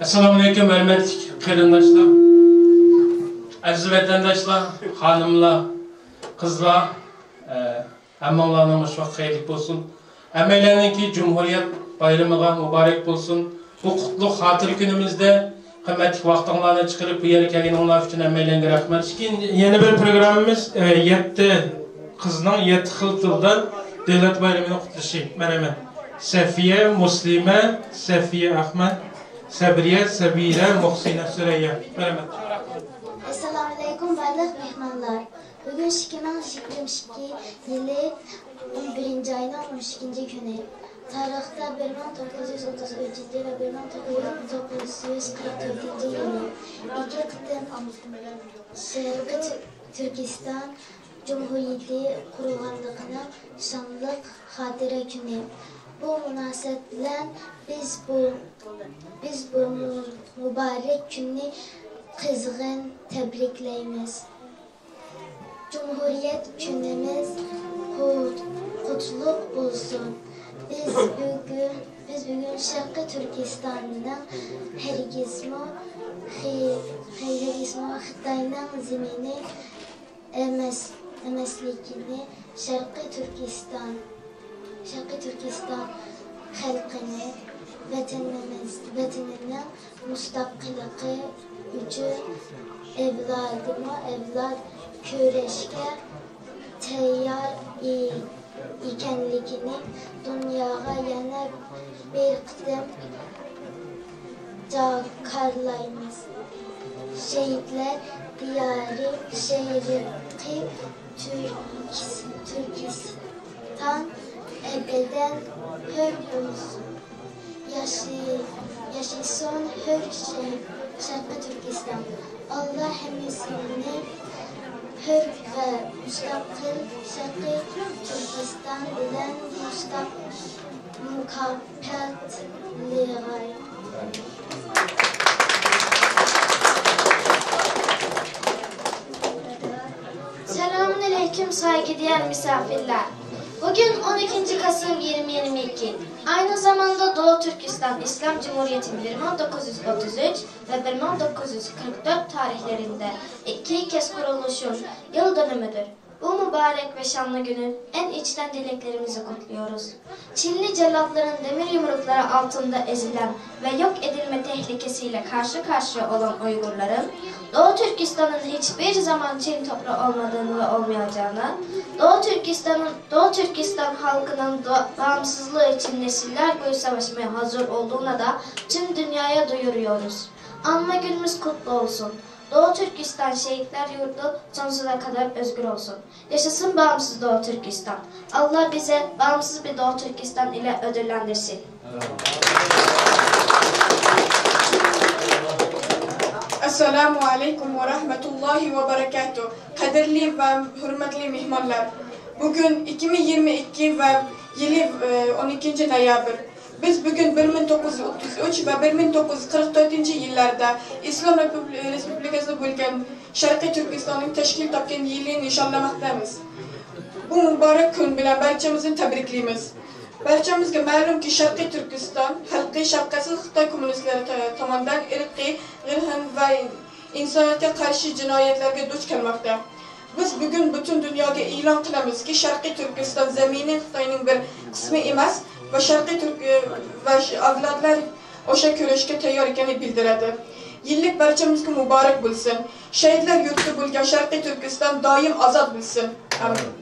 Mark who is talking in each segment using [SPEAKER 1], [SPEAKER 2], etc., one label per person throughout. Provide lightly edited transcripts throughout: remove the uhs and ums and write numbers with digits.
[SPEAKER 1] Assalamualaikum hörmətli qarindaşlar, aziz vətəndaşlar, xanımlar, qızlar, hammalarınız vaxt xeyirlik olsun. Hammalarınki Cumhuriyet bayramıga mübarek olsun. Bu qutluk xatir günümüzde qimmatli vaqtingizni chiqarib bu yerga kelganinglar uchun hammalarga rahmat. Yeni bir programımız 7 qizning 7 xil tildan davlat bayramini qutlashi. Mana Safiye, Muslime, Safiye Ahmet, Sabriye, Sabire, Muhsine, Süreyya. Merhaba.
[SPEAKER 2] Esselamu Aleyküm bardak mehmanlar. Bugün 2022 yılı 11. ayının 12. günü. Tarihte 1933 ve 1944 yılı. İki kıtın Şarkı Türkistan Cumhuriyeti kurulganlığına şanlık hatire günü. Bu münasebetle biz bu mübarek günü kızgın tebrikleyimiz. Cumhuriyet günümüz kutluk olsun. Biz bugün Şarkı Türkistan'dan Xitay'ın zemini emeslikini Şarkı Türkistan halkını vatanının müstakilliği üçün evlat köreşke teyyar ikenligini dünyaya yana bir kıdım jakarlayımız. Şehitler diyarı şehri Türkistan ebeden hür olsun. Yaşasın hür Şarkı Türkistan. Allah hemizini hür ve müstakil Şarkı Türkistan bilen mukabelliğe.
[SPEAKER 3] Selamünaleyküm saygıdeğer misafirler. Bugün 12 Kasım 2022. Aynı zamanda Doğu Türkistan İslam Cumhuriyeti'nin 1933 ve 1944 tarihlerinde iki kez kuruluşun yıl dönümüdür. Bu mübarek ve şanlı günün en içten dileklerimizi kutluyoruz. Çinli cellatların demir yumrukları altında ezilen ve yok edilme tehlikesiyle karşı karşıya olan Uygurların, Doğu Türkistan'ın hiçbir zaman Çin toprağı olmadığını ve olmayacağını, Doğu Türkistan halkının bağımsızlığı için nesiller boyu savaşmaya hazır olduğuna da tüm dünyaya duyuruyoruz. Anma günümüz kutlu olsun. Doğu Türkistan şehitler yurdu sonsuza kadar özgür olsun. Yaşasın bağımsız Doğu Türkistan. Allah bize bağımsız bir Doğu Türkistan ile ödüllendirsin.
[SPEAKER 4] Esselamu Aleyküm ve Rahmetullahi ve Berekatuhu. Kadirli ve hürmetli mihmanlar. Bugün 2022 ve yılı 12. noyabr. Biz bugün 1933 ve 1944 yıllarda İslam Respublikası bölgen Şarkı Türkistan'ın teşkil topkan yılını nişanlamaktayız. Bu mübarek gün bilen barcamızı tebrikleyimiz. Barcamızga ma'lum ki Şarkı Türkistan halkı şapkası Xitay komünistleri tomonidan irqiy, g'irhan ve insoniyatga qarshi jinoyatlarga duch kelmoqda. Biz bugün bütün dünyaya ilan qilamiz ki Şarkı Türkistan zemini Xitoyning bir qismi emas ve Şarkı Türk ve avlodlar o'sha kurashga tayyor ekanini bildiradi. Yillik barchamizga muborak bo'lsin. Shahidlar yurti bo'lgan Şarkı Türkistan doim ozod bo'lsin. Amin.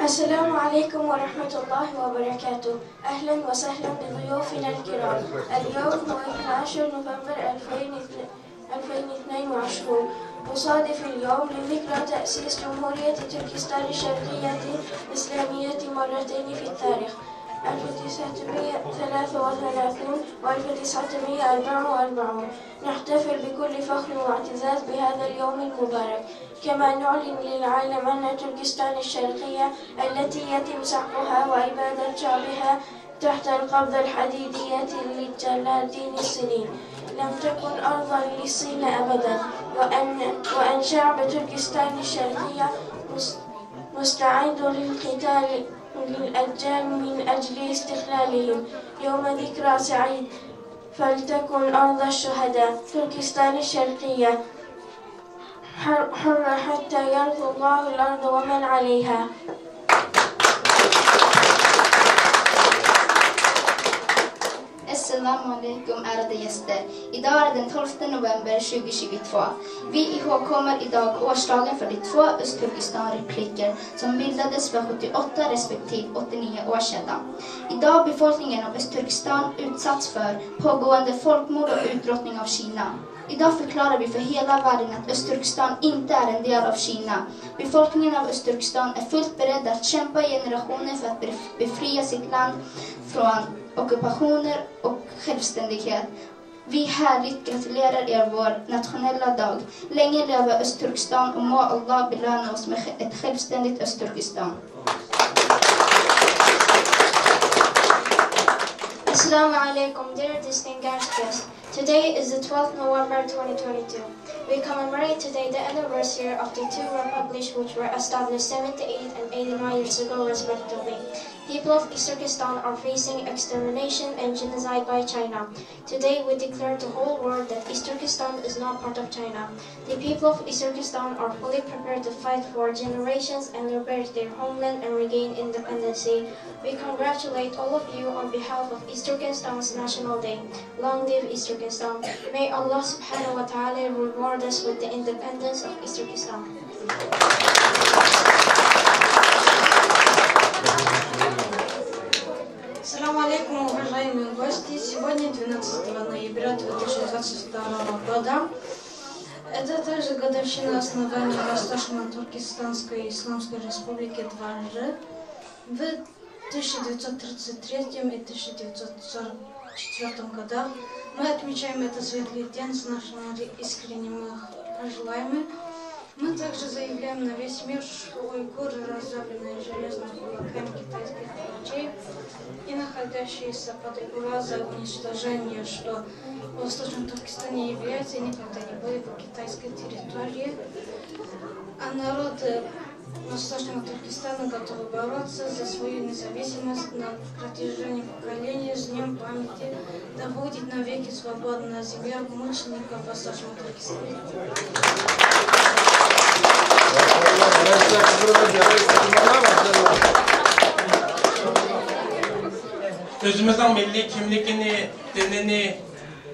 [SPEAKER 3] السلام عليكم ورحمة الله وبركاته. أهلا وسهلا بضيوفنا الكرام. اليوم هو 12 نوفمبر 2022. يصادف اليوم لذكرى تأسيس جمهورية تركستان الشرقية الإسلامية مرتين في التاريخ 1933 و 1944. نحتفل بكل فخر واعتزاز بهذا اليوم المبارك. كما نعلن للعالم أن تركستان الشرقية التي يتم سحقها وإبادة شعبها تحت القبضة الحديدية لثلاثين السنين لم تكن أرضا للصين أبدا، وأن شعب تركستان الشرقية مستعد
[SPEAKER 5] للأجيال من أجل استقلالهم يوم ذكرى سعيد فلتكن أرض الشهداء تركستان الشرقية حرة حتى يرث الله الأرض ومن عليها.
[SPEAKER 6] Assalamu alaikum ärade gäster. Idag är den 12 november 2022. Vi ihågkommer idag årsdagen för de två Östturkestan-republiker som bildades för 78 respektive 89 år sedan. Idag befolkningen av Östturkestan utsatts för pågående folkmord och utrotning av Kina. Idag förklarar vi för hela världen att Östturkestan inte är en del av Kina. Befolkningen av Östturkestan är fullt beredd att kämpa i generationer för att befria sitt land från ockupationer och självständighet. Vi härligt gratulerar er vår nationella dag. Länge leva Östturkestan och må Allah belöna oss med ett självständigt Östturkestan.
[SPEAKER 3] Assalamu alaikum, dear distinguished guests. Today is the 12th November 2022. We commemorate today the anniversary of the two republics which were established 78 and 89 years ago respectively. People of East Turkestan are facing extermination and genocide by China. Today we declare to the whole world that East Turkestan is not part of China. The people of East Turkestan are fully prepared to fight for generations and liberate their homeland and regain independence. We congratulate all of you on behalf of East Turkestan's National Day. Long live East Turkestan. May Allah subhanahu wa ta'ala reward us with the independence of East Turkestan.
[SPEAKER 7] Ассаламу алейкум, уважаемые гости! Сегодня 12 ноября 2022 года. Это также годовщина основания Восточно-Туркестанской Исламской Республики Дважды в 1933 и 1944 годах. Мы отмечаем этот светлый день с нашими искренними пожеланиями. Мы также заявляем на весь мир, что уйгуры, разорванные железными кулаками китайских палачей и находящиеся под угрозой уничтожения, что в Восточном Туркестане является и никогда не были по китайской территории, а народы Восточного Туркестана готовы бороться за свою независимость на протяжении поколений. С днем памяти да будет навеки свободна земля мучеников Восточного Туркестана.
[SPEAKER 1] Özümüzün milli kimlikini, dinini,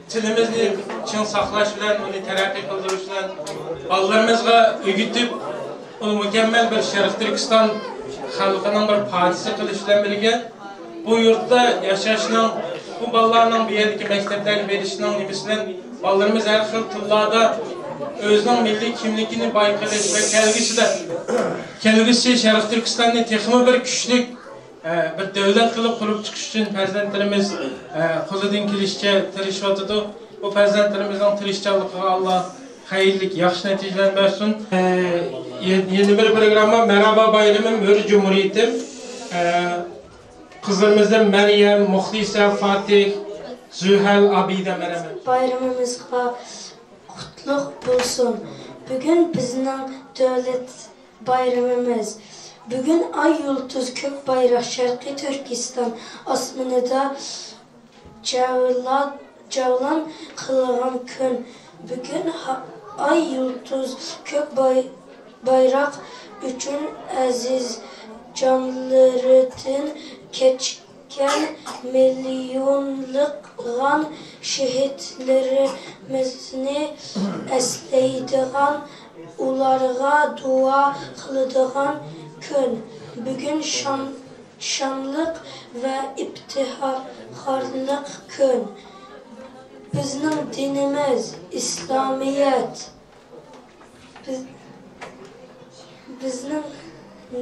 [SPEAKER 1] tilimizni çın saklaş bilen, onu terakki kıldırış bilen, ballarımızga ögütüp, onu mükemmel bir Şerif Türkistan halkının bir partisi kılış bilen birge, bu yurtta yaşayışının, bu ballarının bir yerdeki mekteplerle verişinin nimisinden, ballarımız her xil tillada özünün milli kimlikini bayqılış ve kelgisi Şerif Türkistan'ın texmi bir güçlük bir devlet kılıp kurup çıkış için prezidentlerimiz kılıdın kilişçe tirişvatıdı. Bu prezidentlerimizin tirişçalıqıға Allah hayırlık, yaxşı neticeler versin. Yeni bir programa Merhaba Bayramım, Hür Cumhuriyetim. Kızlarımızdan Meryem, Muhlisa, Fatih, Zühal, Abide Meremet.
[SPEAKER 5] Bayramımızga kutluk bulsun. Bugün bizim devlet bayramımız. Bugün ay yıldız kök bayrak Şərqi Türkistan asmanıda cavlan kılığan gün. Bugün ay yıldız kök bayrak üçün aziz canlarıdın keçken milyonluqan şehitlerimizni əsləydiğən ularga dua kılıdığan gün. Bugün şanlık ve iftiharlık gün. Bizim dinimiz İslamiyet. Bizim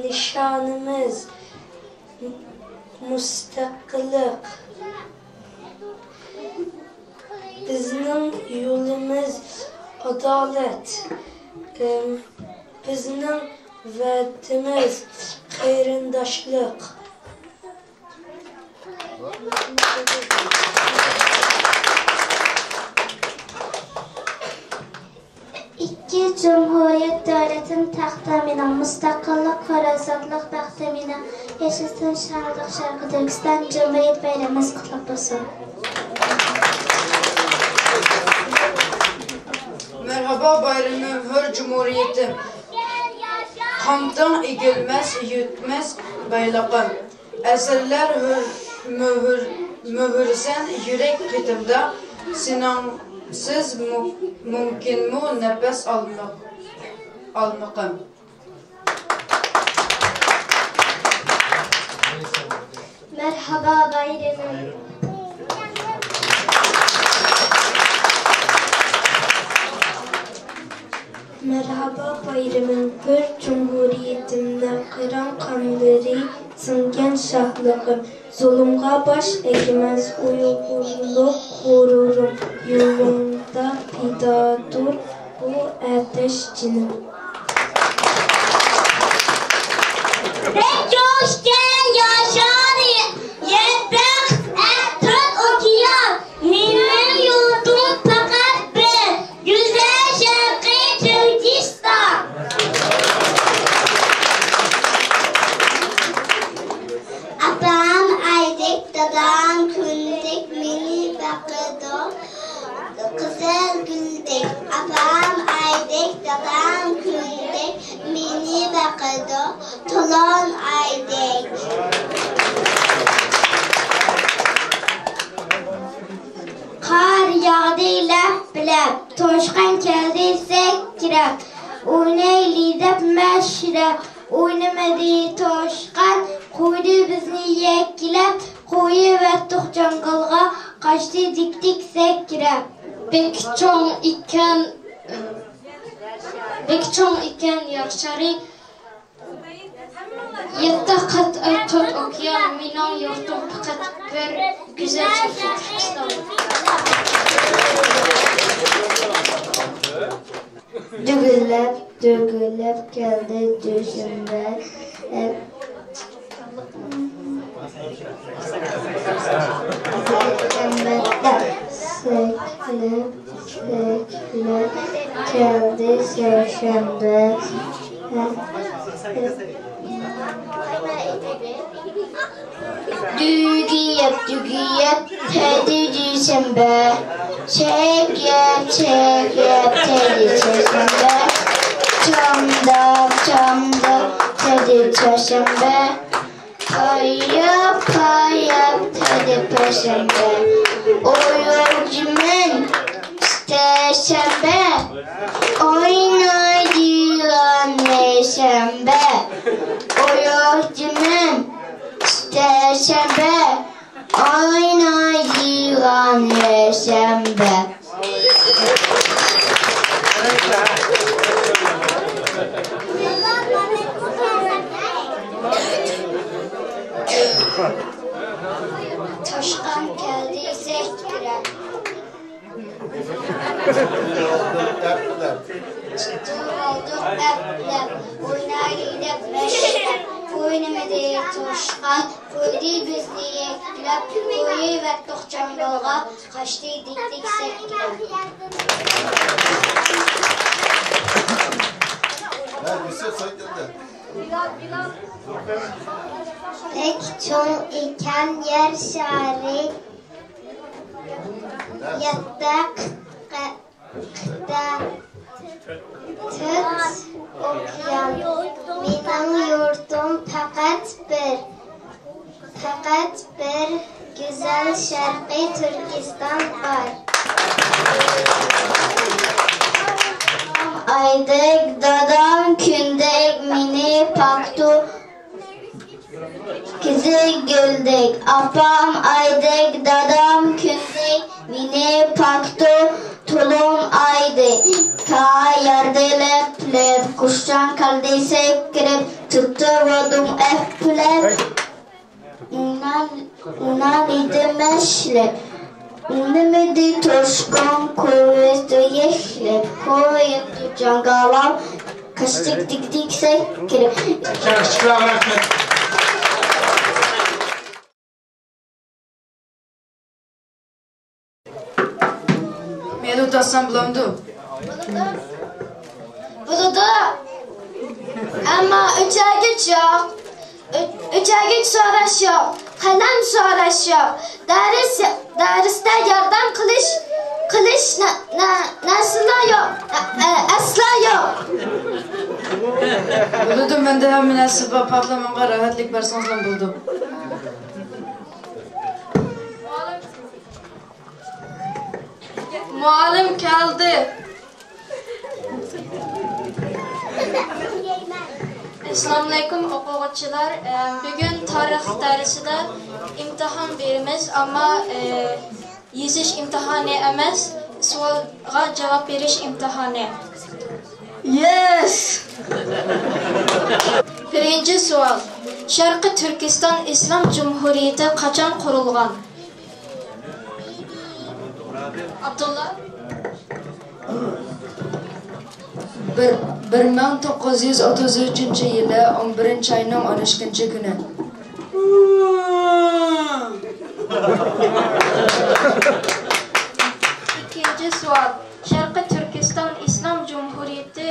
[SPEAKER 5] nişanımız müstakillik. Bizim yolumuz adalet. Bizim vaadimiz xeyrindaşlık.
[SPEAKER 2] İki Cumhuriyet devletin taxtamına, müstakillik ve azadlık baxtamına Yaşasın şanlık Şarkı Türkistan Cumhuriyet Bayramımız kutlu olsun.
[SPEAKER 8] Merhaba bayramı hür cumhuriyetim. Hamdan igilmez, yutmaz baylağım. Eserler mühürsen yürek ritimde. Sinansız mümkün mu nefes almakım.
[SPEAKER 2] Merhaba bayramım.
[SPEAKER 5] Merhaba bayramım, hür cumhuriyetimde kıran kanları sıngen şahlığım. Zulümga baş eğmez uygurluk gururum. Yolunda fidadur bu ateş cinim.
[SPEAKER 2] Pek coşken yaşanı yetbek etraf okuyan benim yurdum fakat bir güzel şarkı Türkistan. Apam aydık dadam kündük mini bakıdo güzel güldük. Apam aydık dadam kündük mini bakıdo tolon aydık. Kar yağdı lep lep, toşkan geldi sekrep. Oynaylı dep meşrep, oynamadı toşkan. Koydu bizni yeklep, koyu vettuk jangılga, kaçtı dik dik sekrep. Bek çoğun iken yakşarı, yetti kat aytot okuyan minan yurtum fakat bir güzel çekti Türkistan. Dügülep geldi düşümde. Seklep geldi seçimde. Dügüyep tedi düşümde. Çekyep tedi çeşimde. Çamda tedi çeşimde. Payap tedi peşimde. Oyuncumun şembe. Oynayılan şembe. Oyuncumun şembe. Oynayılan şembe. Toşkan geldi sekre. Çıtır olduk eplep. Oynaydık meşrep. Oynamadı toşkan. Koydu bizni yeklep. Koyu vettuk jangılga. Kaçtı dik dik sekre. Pek çoğun iken yer şari yatak tut okuyan benim yurdum fakat bir güzel şarkı Türkistan var. Aydık dadam kündek mini paktu Kizi güldük apam aydık dadam kündek mini paktu tulum aydı ka yardı lep lep kuştan kaldı sekrep tuttu vodum eplep unan idi meşlep Unamedi toşkan koyustu yeşlep koyundu cangalam kaçtık dik dik sekrep.
[SPEAKER 8] Melutasam bulandı.
[SPEAKER 3] Buludu. Ama 3 ay geçiyor. Üçagüç so'rash yo'q, qalam so'rash yo'q. Darsda yordam qilish nasla yo'q, asla yo'q.
[SPEAKER 8] Bildim, men de hem münasip ve parlamanğa rahatlık versanızdan buldum.
[SPEAKER 5] Muallim geldi. Assalomu alaykum o'quvchilar. Bugun tarix darsida imtihon beramiz, ammo yozish imtihoni emas, savolga javob berish imtihoni.
[SPEAKER 8] Yes!
[SPEAKER 5] Birinchi savol. Sharqiy Turkiston Islom Cumhuriyati qachon qurilgan? Abdullah
[SPEAKER 8] 1933 yılı 11 ayının 12 günü.
[SPEAKER 5] İkinci sual. Sharqiy Turkiston Islom Cumhuriyati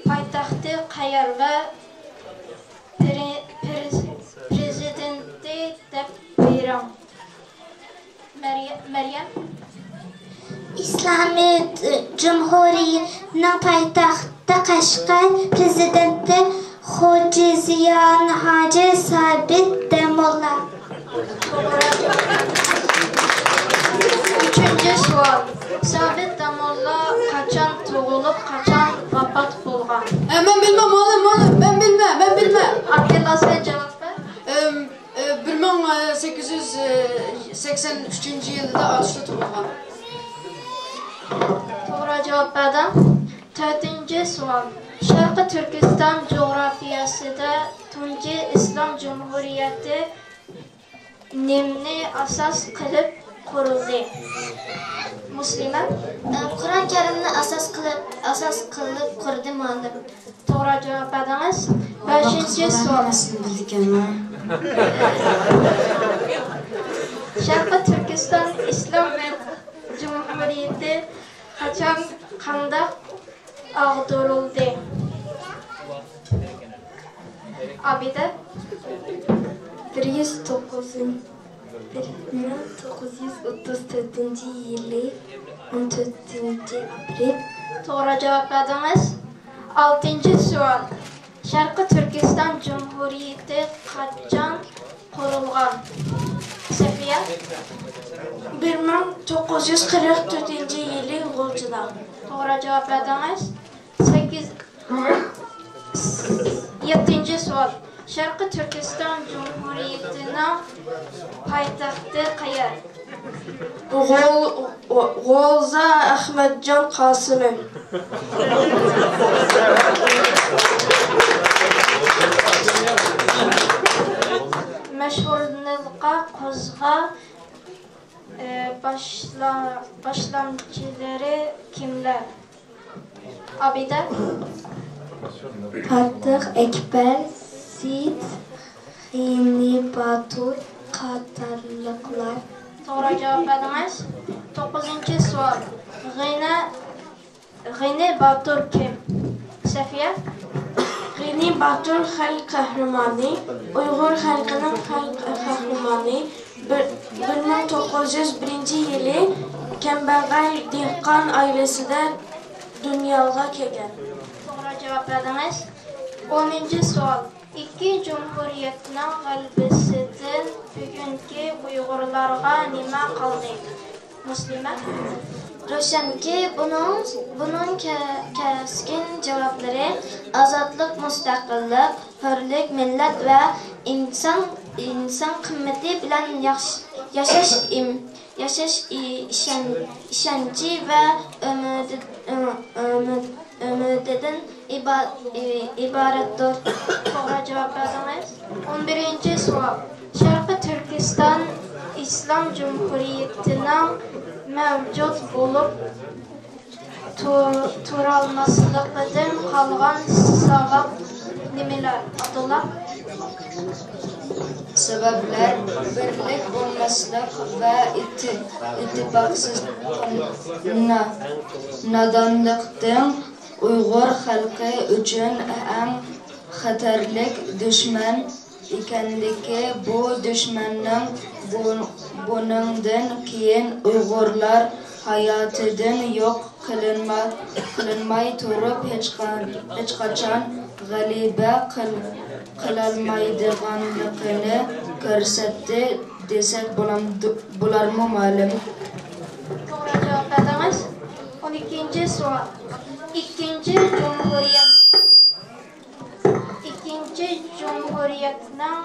[SPEAKER 5] poytaxti qayer va prezidenti deb beraman. Meryem
[SPEAKER 3] İslami Cumhuriyeti'nin paytaxtı Qashqar, prezidenti Hoji Ziyon Hoji Sabit Demolla.
[SPEAKER 5] Üçüncü sual. Sabit Demolla qachon tug'ilib, qachon vafot bo'lgan?
[SPEAKER 8] Ben bilmem oğlum, ben bilmem.
[SPEAKER 5] Abdullah sen cevap ver.
[SPEAKER 8] 1883 yılında Ağustos'ta tug'ilgan.
[SPEAKER 5] To'g'ri javob berdim. To'rtinchi savol. Sharqiy Turkiston jo'grafiyasida tunji Islom Cumhuriyati nimani asos qilib qurildi? Muslima
[SPEAKER 3] Qur'on Karimni asos qilib qurdi muallim.
[SPEAKER 5] to'g'ri javob berdingiz. Beshinchi savol. Sharqiy Turkiston Islom Cumhuriyati qachon qanday ag'darildi? Abida 1934 yılı 14 aprel. To'g'ri javob berdingiz. Oltinchi savol. Sharqiy Turkiston Cumhuriyati qachon qurilgan? Safiya
[SPEAKER 3] 1944 yılı G'ulchida.
[SPEAKER 5] To'g'ri javob berdingiz. 7. savol. Sharqiy Turkiston Cumhuriyatining poytaxti qayer?
[SPEAKER 3] G'o'za Ahmadjon Qosimi.
[SPEAKER 5] Mashhurlikqa qo'zg'a boshlamchilari kimlar? Abida
[SPEAKER 3] Fatih Ekber, Sid, Xini Batur qatorliqlar.
[SPEAKER 5] to'g'ri javob berdingiz. 9. savol. Xini Batur kim? Safiya
[SPEAKER 3] Xini Batur xalq qahramoni, Uyg'ur xalqining xalq qahramoni. 1901 yılı kambag'al dehqon oilasida dunyoga kelgan.
[SPEAKER 5] to'g'ri javob berdingiz. 10. savol. Ikki Cumhuriyatning g'alabasidan bugungi Uyg'urlarga nima qoldi? Muslima
[SPEAKER 3] Ro'shanki, bunun keskin cevapları azadlık, müstakillik, hürlük, millet ve insan kıymeti bilen yaşaş işenci ve ümidinden ibarettir.
[SPEAKER 5] to'g'ri javob berdingiz. 11. savol. Sharqiy Turkiston Islom Cumhuriyatining mavjud bo'lib turolmasligidan qolgan sabab nimalar? Abdullah
[SPEAKER 8] Sebepler birlik olmaslık ve ittifaksızlık, nadanlıktan Uyghur halkı için en xatarlik düşman ekanligi bu düşmanning buningdan keyin Uyg'urlar hayotidan yo'q qilinmay turib hech qachon g'alaba qilolmaydiganligini ko'rsatdi desak bo'larmi ma'lum?
[SPEAKER 5] To'g'ri javob beramiz. 12 savol. Ikkinchi Cumhuriyatning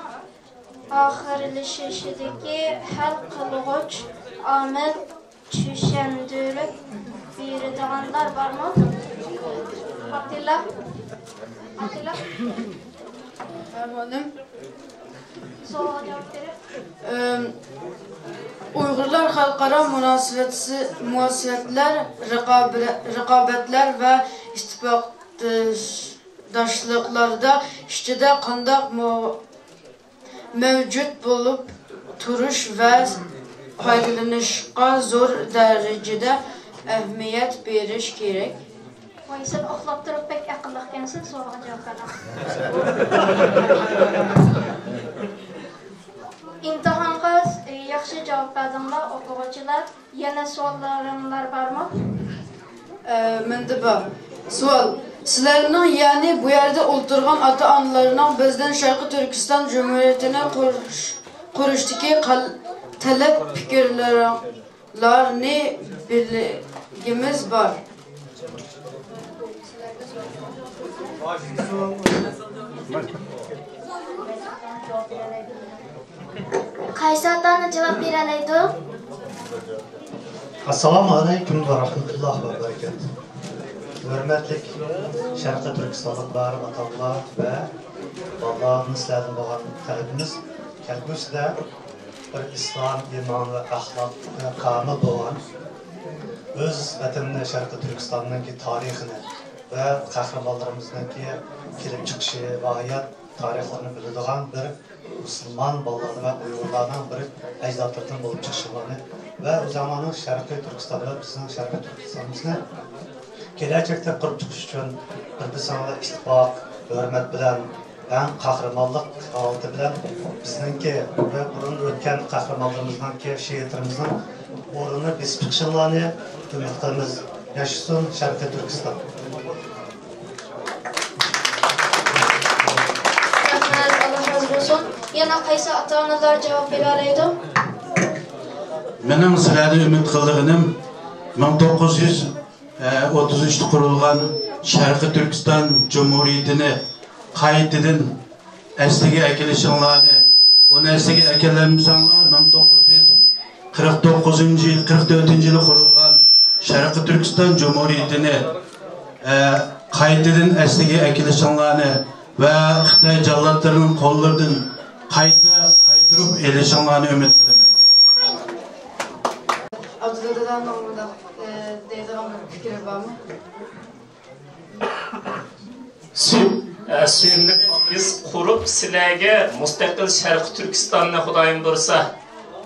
[SPEAKER 5] oxirlashishidagi hal qilg'uch omil tushuntirib beradiganlar bormi? Abdulla?
[SPEAKER 8] Ma'lum.
[SPEAKER 5] Savolga javob berib.
[SPEAKER 8] Uyg'urlar xalqaro munosabatlar, raqobatlar va ittifoqdoshliklarda ichida qanday mavjud bo'lib turish va foydalanishga zo'r darajada ahamiyat berish kerak.
[SPEAKER 5] Voy, sen uxlab turib pek aqlli ekansan, savolga javob beraman. İmtihonga yaxshi javob berdinglar, o'quvchilar. Yana savollaringlar bormi?
[SPEAKER 8] Menda bor. Savol. Sizlarning, ya'ni bu yerda o'tirgan ota-onalarning bizdan Sharqiy Turkiston Jumhuriyatini qurishdagi talab fikrlarini bilgimiz bor.
[SPEAKER 3] Qaysi ota-ona javob bera oladi?
[SPEAKER 9] Assalomu alaykum va rahmatullohi va barakatuh. Hurmatli Sharqiy Turkistonliklar, ota-onalar va bolalarni sizlardan bo'lgan talabimiz kelgusida bir islom, iymon va axloq komil bo'lgan o'z vatanini Sharqiy Turkistonning tarixini va qahramonlarimizningki kelib chiqishi va hayot tarixlarini biladigan bir Müslüman bolalar ve Uygurlardan bir ecdatlardan bulup çıkışlarını ve o zamanın Şarkı Türkistan'da bizim Şarkı Türkistan'ımızda gelecekte kurup çıkış için bir sana istifak, hürmet bilen, en kahramanlık altı bilen bizimki ve bunun ötken kahramanlarımızdan ki şehitlerimizden orunu biz çıkışlarını ümitlerimiz yaşasın Şarkı Türkistan.
[SPEAKER 5] Yana qaysi ota-onalar javob bera oladi?
[SPEAKER 10] Mening sizlarga umid qilganim 1933 qurilgan Sharqiy Turkiston Jumhuriyatini qaytadan asliga kelishinglarni, uni asliga kelmasanglar 1949-yil, 44-yil qurilgan Sharqiy Turkiston Jumhuriyatini qaytadan asliga kelishinglarni va Xitoy jallodlarining qo'llaridan qaytirib elishinglarni umid qilaman.
[SPEAKER 8] Abdulladan olmadı deydigan bir fikri bormi?
[SPEAKER 1] Suyimli biz qurib sizlarga mustaqil Sharqiy Turkistonni Xudoyim bo'lsa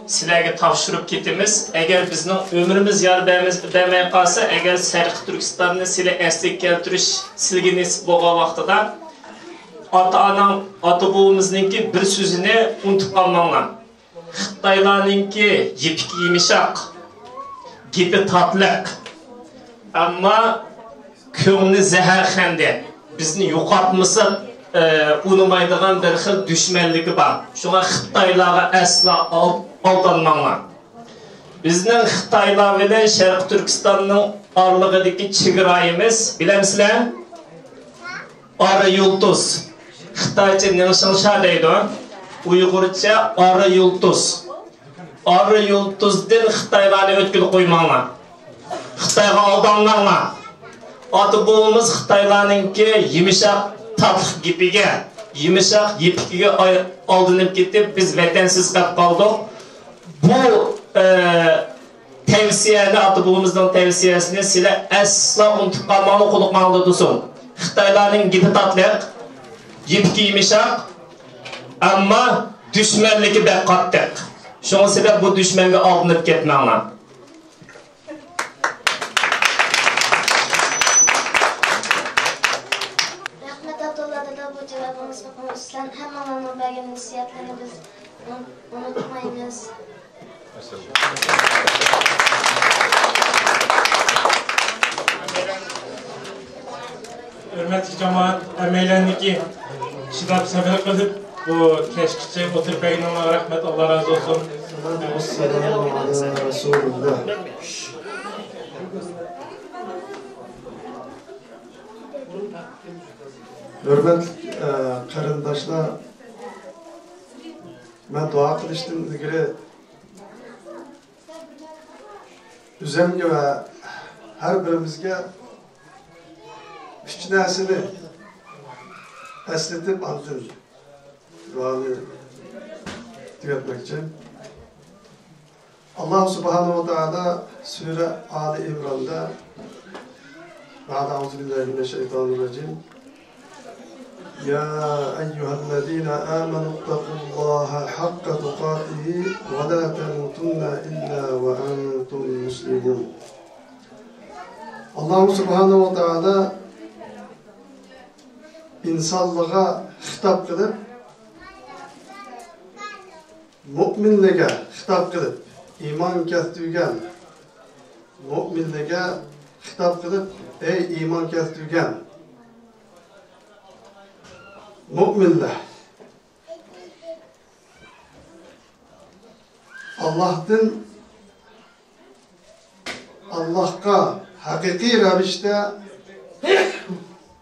[SPEAKER 1] sizlarga topshirib ketamiz. Agar bizning umrimiz yor bermay qolsa, agar Sharqiy Turkistonni sizlar asliga keltirish sizga nasib bo'lgan vaqtida ota-onam, ota-bovimizningki bir so'zini unutib qolmanglar. Xitoylarningki yepik yemishaq, gipi tatliq, ammo ko'ngli zaharxanda. Bizni yo'qotmasa unumaydigan bir xil dushmanligi bor. Shunga Xitoylarga asla aldanmanglar. Bizning Xitoylar bilan Sharqiy Turkistonning oralig'idagi chegaramiz, bilamsizlar? Ara yulduz. Xitoycha Ningshansha deydi. Uyg'urcha ara yulduz. Ara yulduzdan Xitoylarni o'tkil qo'ymanglar. Xitoyga aldanmanglar. Ota-bovimiz Xitoylarningki yumshoq tatliq gipiga, yumshoq yepikiga oldinib ketib, biz vatansiz qolib qoldik. Bu tavsiyani, ota-bovimizning tavsiyasini sizlar asla unutib qolmanglar, quloqmanglar do'stim. Xitoylarning gipi tatliq, yepiki yumshoq, ammo dushmanligi bek qattiq. Shunga sabab bu dushmanga oldinib ketmanglar.
[SPEAKER 3] Rahmat Abdulla dada bu javob geldiniz. Sizden hemen ona belge nasihatlerini biz unutmayınız.
[SPEAKER 1] Hürmetli cemaat, emeğlendeki şiddet sefer kılıp bu keşkçi oturup yayınlamaya rahmet, Allah razı olsun.
[SPEAKER 11] Esselamu ala Resulullah. Hürmetli qarindoshlar, ben dua qilishdan ilgari o'zimga va har birimizga uch narsani eslatib oldim. Duani tugatmoqchi. Allah subhanahu wa ta'ala Sure Ali İmran'da Euzubillahimineşşeytanirracim Ya eyyühellezine amenu ittakullaha hakka tukatihi ve la temutunna illa ve entum muslimun. Allah subhanahu wa ta'ala insanlığa hitap kılıp mu'minlige hitap kılıp iman keltirgan mu'minlige hitap kılıp ey iman keltirgan mu'minler Allah'a hakiki ravişte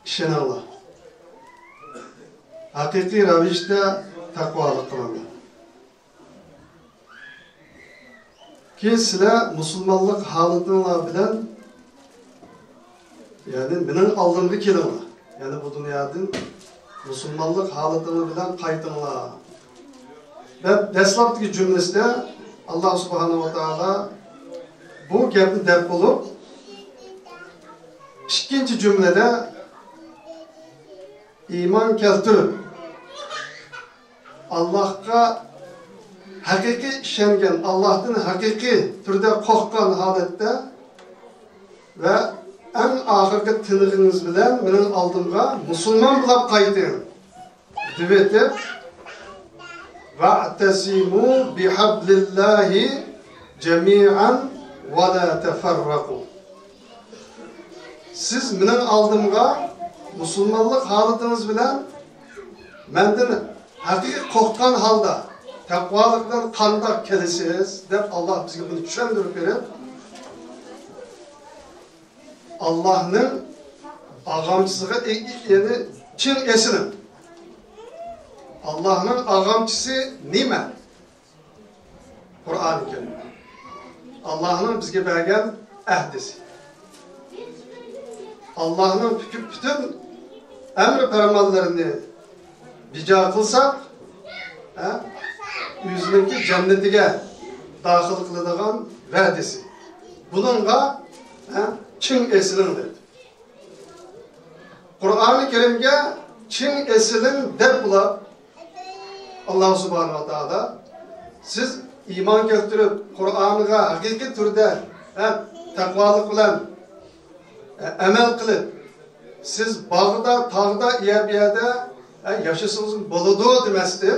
[SPEAKER 11] işenanlar. Hakiki ravişte takvalık kılanlar. Ki sizler Müslümanlık halıtınlar bilen yani benim aldığımda kelinler. Yani bu dünyanın Müslümanlık halıtını bilen kaytınlar. Ve deslaptaki cümlesinde Allah subhanahu wa ta'ala bu gapni dep bulup ikinci cümlede iman keltirip Allah'a hakiki işengen, Allah'tan hakiki türde korkkan halette ve en ahirki tınığınız bilen benim aldığımda Müslüman bulap kaytın. Divetip وَاَعْتَسِمُوا بِحَبْلِ اللّٰهِ جَمِيعًا وَلَا تَفَرَّقُوا. Siz benim aldığımda Müslümanlık halıtınız bilen menden hakiki korkkan halda takvalıktan kandak kelisiz dep Allah bize bunu düşündürüp verip Allah'ın ağamçısına yani çin esinin Allah'ın ağamçısı nime? Kur'an-ı Kerim. Allah'ın bizge bergen ehdisi. Allah'ın bütün emri fermanlarını rica kılsak yüzündeki cennetine dahil kılınağın verdisi. Bununla Çin esilindir. Kur'an-ı Kerim'e Çin esilin dep bulap Allah subhanahu wa ta'ala siz iman keltirip Kur'an'a hakiki türde takvalık bilen emel kılıp siz bağda, tağda, yer bir yerde yaşasınız buludu demestir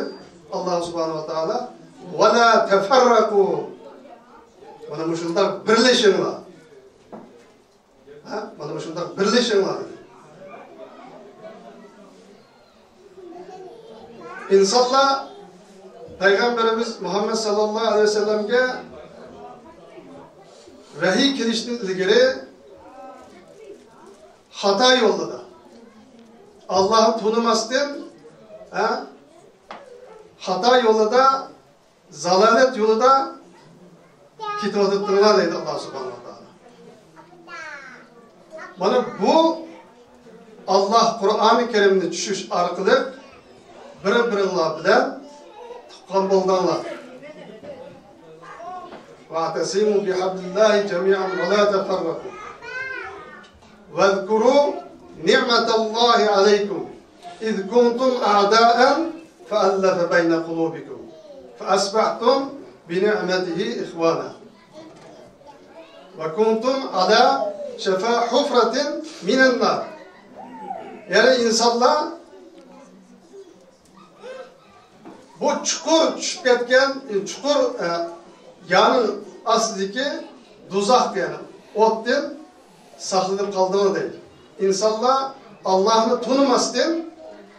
[SPEAKER 11] Allah subhanahu wa ta'ala وَلَا تَفَرَّقُوا bana müşündak birleşin var. Bana müşündak birleşin var. İnsanlar Peygamberimiz Muhammed sallallahu aleyhi ve sellem'e vahiy kelişten ilgili hata yolladı. Allah'ı tanımasdan hata yolladı, zalalet yolunda kitaptırlar dedi Allah subhanahu wa ta'ala. Bana bu Allah Kur'an-ı Kerim'de düşüş arkalık bir-birinler bilen tuqqan boldanlar. وَاَعْتَسِمُوا بِحَبْلِ اللّٰهِ جَمِيعًا وَلَا تَفَرَّقُوا وَاذْكُرُوا نِعْمَةَ اللّٰهِ عَلَيْكُمْ اِذْ كُنْتُمْ اَعْدَاءً فَأَلَّفَ بَيْنَ قُلُوبِكُمْ فَأَصْبَحْتُمْ بِنِعْمَتِهِ إِخْوَانًا وَكُنْتُمْ عَلَى شَفَا حُفْرَةٍ مِنَ النَّارِ. Yani insanlar bu çukur düşüp ketken, çukur yanın aslındaki duzak yani, ottan saklanıp kaldığını değil. İnsanlar Allah'ını tanımasın,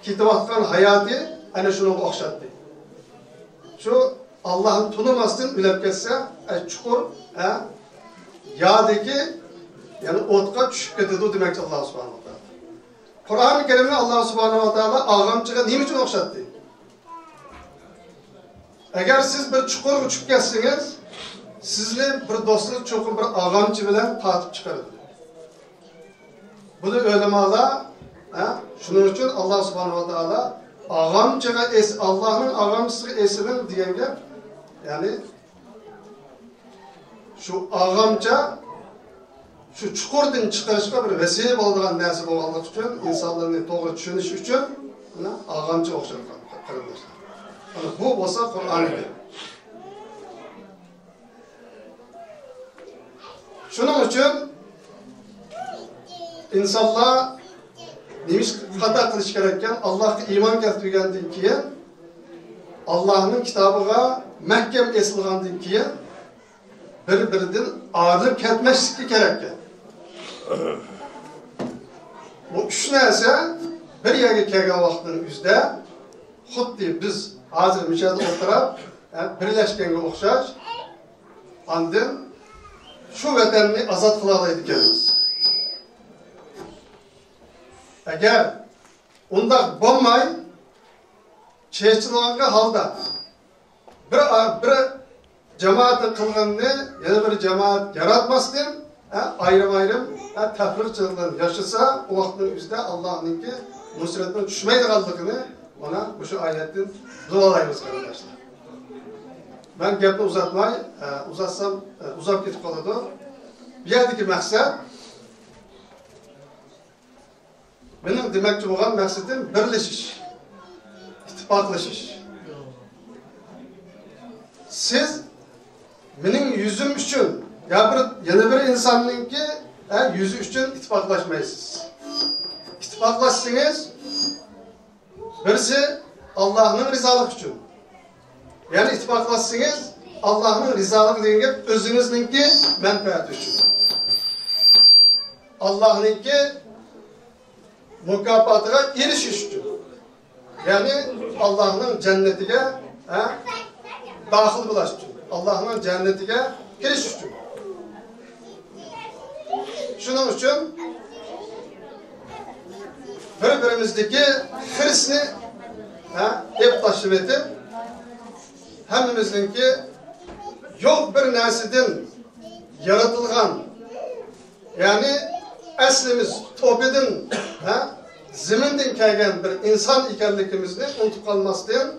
[SPEAKER 11] kitaptan hayatı, hani şunu okşattı. Şu Allah'ın tanımasın, ülep kesse, çukur, yağdaki, yani otka düşüp ketedi demek Allah subhanahu wa ta'ala. Kur'an-ı Kerim'de Allah subhanahu wa ta'ala ağamçıga neyim için okşattı? Eğer siz bir çukur uçup kessiniz, sizle bir dostluk çoğun bir ağamçı bilen tatıp çıkarır. Bunu ölemalar, şunun için Allah subhanahu wa ta'ala ağamçıga Allah'ın ağamçısı esinin diyenge, yani şu ağamça şu çukurdan çıkarışka bir vesile olduğun nasip olmak için, insanların doğru düşünüş için ağamça okşadı kardeşler. Bu olsa Kur'an-ı Kerim. Şunun için insanlar neymiş hata kılış gereken Allah'a iman keltirgenden keyin Allah'ın kitabıga mahkem esilgandan keyin bir-birinden ayrılıp ketmeslik gereken. Bu üç narsa bir yerga kelgan vaqtning o'zida xuddi biz hozir mishada o'tirib birlashganga o'xshash andin shu vatanni ozod qila oladi ekanmiz. Agar undaq bo'lmay chechilgan holda bir jamoatni qilganni yana bir jamoat yaratmasdan ayrım tafriqchilikdan yaşasa o vaqtning o'zida Allohninki nusratdan tushmaydiganligini ona bu oyatdan bilalaymiz qardoshlar. Ben gapni uzatmay, uzatsam uzab ketib qoladi. Bu yerdagi maqsad benim demoqchi bo'lgan maqsadim birlashish, ittifoqlashish. Siz mening yuzim uchun yana bir insonninki yüzü üçün ittifaklaşmayısınız. İttifaklaşsınız, birisi Allah'ın rizalık için. Yani ittifaklaşsınız, Allah'ın rizalık deyince özünüzünki menfaat için. Allah'ınki mükafatına erişiş için. Yani Allah'ın cennetine dahil bulaş için. Allah'ın cennetine giriş için. Şunun için birbirimizdeki hırsını taşım edip hemimizinki yok bir nesliden yaratılgan yani aslimiz topedin ziminden kelgen bir insan ikenlikimizni unutup kalmasdan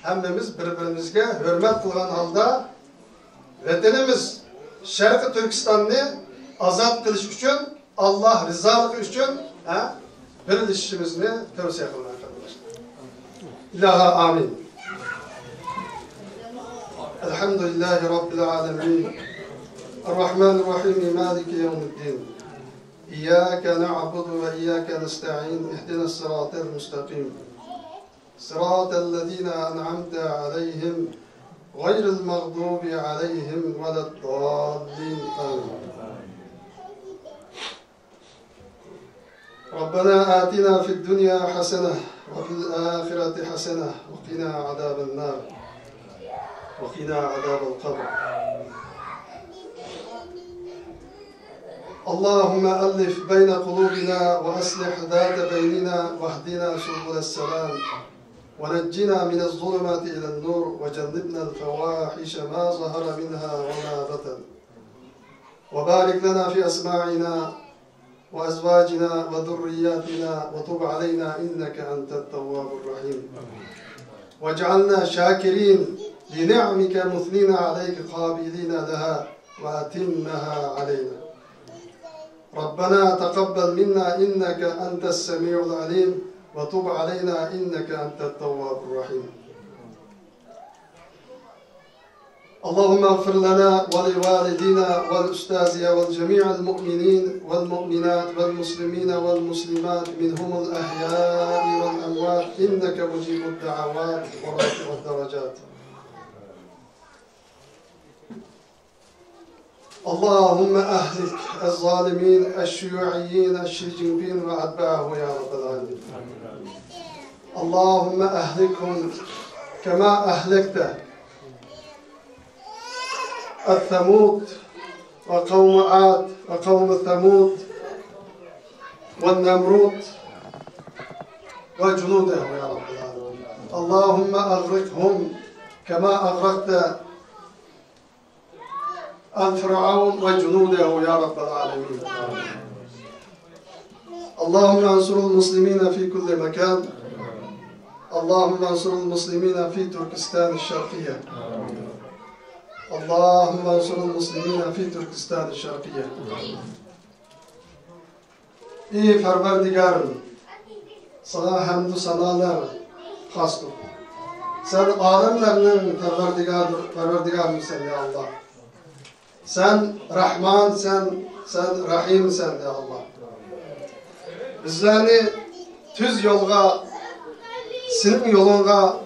[SPEAKER 11] hemimiz birbirimizge hürmet kılgan halda vatanimiz Şarkı Türkistan'ı azat kılış için, Allah rızalık için birleşişimizni tavsiye kılın arkadaşlar. İlaha amin. Elhamdülillahi Rabbil alemin. Errahmanirrahim. Maliki yevmiddin. İyyâke na'budu ve iyyâke nesta'in. İhdina sıratel müstakim. Sıratellezîne en'amte aleyhim. غير المغضوب عليهم ولا الضالين آمين. ربنا آتنا في الدنيا حسنة وفي الآخرة حسنة وقنا عذاب النار وقنا عذاب القبر. اللهم ألف بين قلوبنا وأصلح ذات بيننا واهدنا سبل السلام ونجنا من الظلمات إلى النور وجنبنا الفواحش ما ظهر منها وما بطن وبارك لنا في أسماعنا وأزواجنا وذرياتنا وتب علينا إنك أنت التواب الرحيم واجعلنا شاكرين لنعمك مثنين عليك قابلين لها وأتمها علينا. ربنا تقبل منا إنك أنت السميع العليم وتب علينا إنك أنت التواب الرحيم. اللهم اغفر لنا ولوالدينا والأستاذ والجميع المؤمنين والمؤمنات والمسلمين والمسلمات منهم الأحياء والأموات إنك مجيب الدعوات ورافع الدرجات. اللهم أهلك الظالمين الشيوعيين الشيجنبين وأتباعه يا رب العالمين. اللهم أهلكهم كما أهلكت الثمود وقوم عاد وقوم ثمود والنمرود وجنوده يا رب العالمين. اللهم أغرقهم كما أغرقت الفرعون وجنوده يا رب العالمين. اللهم انصر المسلمين في كل مكان. اللهم انصر المسلمين في تركستان الشرقية. اللهم انصر المسلمين في تركستان الشرقية. İyi Perverdigarım, sana hamdü sanalar has tut. Sen alemlerinin Perverdigarımsın ya Allah. Sen Rahman, sen Rahim sen ya Allah. Bizlerini tüz yolga, senin yolunga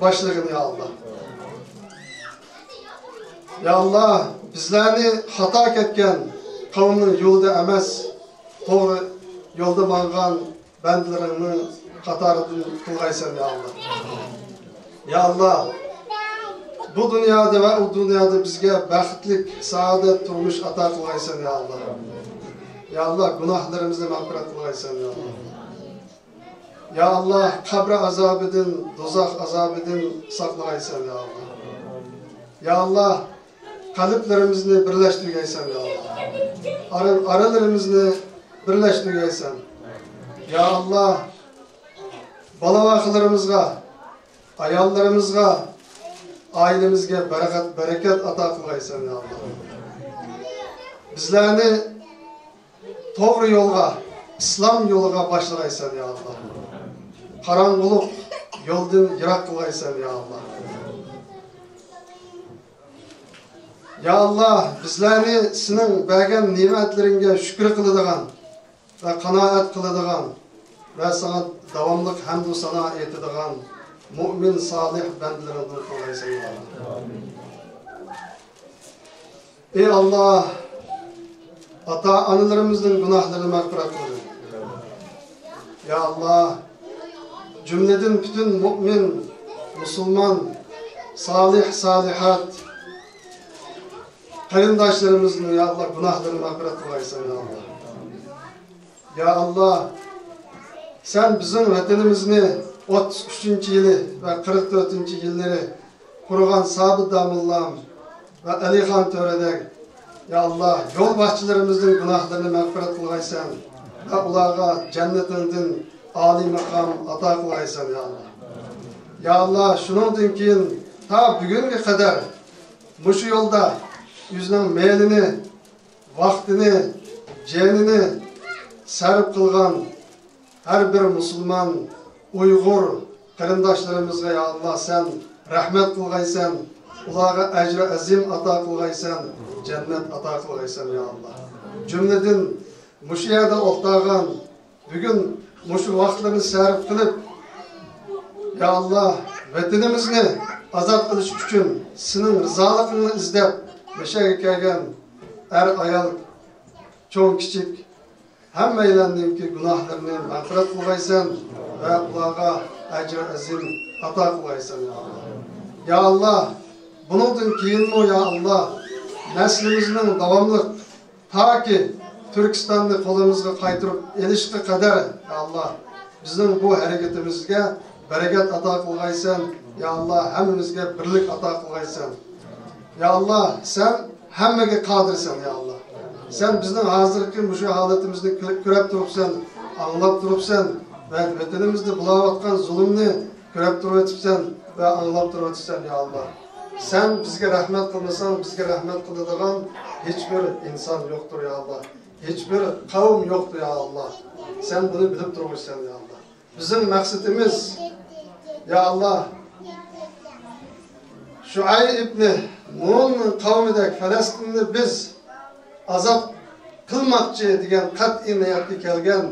[SPEAKER 11] başlayın ya Allah. Ya Allah, bizlerini hata ketken kavmin yolda emas, doğru yolda mangan bendilerinin katarını kılgaysan ya Allah. Ya Allah, bu dünyada ve o dünyada bizge baxtlik, saadet, turmuş ata kılgaysan ya Allah. Ya Allah, günahlarımızı mağfiret kılgaysan ya Allah. Ya Allah, kabre azabıdın, dozak azabıdın saklaysan ya Allah. Ya Allah, kalplerimizni birleştirgeysen ya Allah. Aralarımızı birleştirgeysen. Ya Allah, balavaqlarımızga, ayallarımızga, ailemizge bereket ata kılgaysan ya Allah. Bizlerini doğru yolga, İslam yolga başlaysan ya Allah. Karanlık yoldan yirak kılgaysan ya Allah. Ya Allah, bizlerini senin bergen nimetleringe şükür kılıdığın ve kanaat kılıdığın ve sana davamlık hamdü sana ettiğin mümin salih bendilerini kılgaysan ya Allah. Ey Allah, ata analarımızın günahlarını mağfiret kılın. Ya Allah, cümleden bütün mümin, Müslüman, salih, salihat, kayındaşlarımızın ya Allah günahlarını mağfiret kılgaysan ya Allah. Ya Allah, sen bizim vatanımızı 33. yılı ve 44. yılları kurulan Sabit Damullam ve Alihan Töredek ya Allah, yol başçılarımızın günahlarını mağfiret kılgaysan ve ulağa cennetinden âli makam ata kılgaysan ya Allah. Ya Allah, şunun keyin ta bugünkü kadar bu yolda yüzünün meylini, vaktini, cenini sarıp kılgan her bir Müslüman, Uygur kırındaşlarımızga ya Allah sen rahmet kılgaysan, ulağa ecre azim ata kılgaysan, cennet ata kılgaysan ya Allah. Cümleden muşu yerde oktağın, bugün muşu vaktlarını sarıp kılıp, ya Allah vatanımızı azat kılış için senin rızalıkını izlep, meşe gelgen er ayal, çoğun küçük, hem eğlendim ki günahlarını mağfiret kılgaysan ve ulağa ecre azim ata kılgaysan ya Allah. Ya Allah, bunun keyin mi ya Allah, neslimizin davamlık, ta ki Türkistan'ı kolumuzga kaytırıp elişki kadar ya Allah, bizim bu hareketimizge bereket ata kılgaysan ya Allah, hemimizge birlik ata kılgaysan. Ya Allah, sen hemmege kadirsen ya Allah. Sen bizden hazırki şu haletimizni kürep durupsan, anlap durupsan ve vatanımızda bulavatkan zulümni kürep durupsan ve anlap durupsan ya Allah. Sen bizge rahmet kılmasan, bizge rahmet kıldığın hiçbir insan yoktur ya Allah. Hiçbir kavim yoktur ya Allah. Sen bunu bilip durmuşsan ya Allah. Bizim maksatımız ya Allah, Şuay ibni Nun'un kavmidek Filistinni biz azap kılmakçı degan qat'iy niyatga kelgan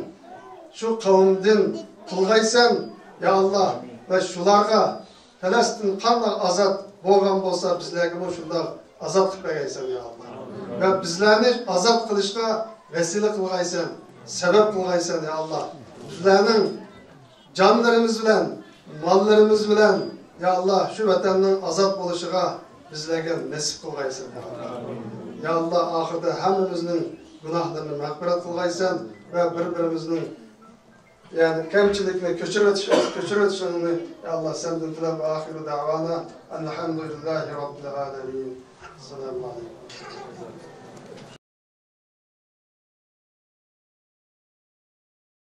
[SPEAKER 11] şu kavmdin qilg'aysan ya Allah ve şularga Filistin qanday azat bo'lgan bo'lsa bizlarga bu shunday azat qilib beraysan ya Allah. Ve bizlarni azat qilishga vesile qilg'aysan, sebep qilg'aysan ya Allah. Bizlarning canlarımız bilan, mallarımız bilan ya Allah şu vatanning azat bo'lishiga bizlarga nasib qilg'aysan ya Allah. Ya Allah ahirda hammamizning gunohlarini mag'firat qilg'aysan ve bir-birimizning yani kamchilikni ko'chirib o'tishini ya Allah sendan tilab va axiru da'vana alhamdulillahi robbil alamin. Assalomu alaykum.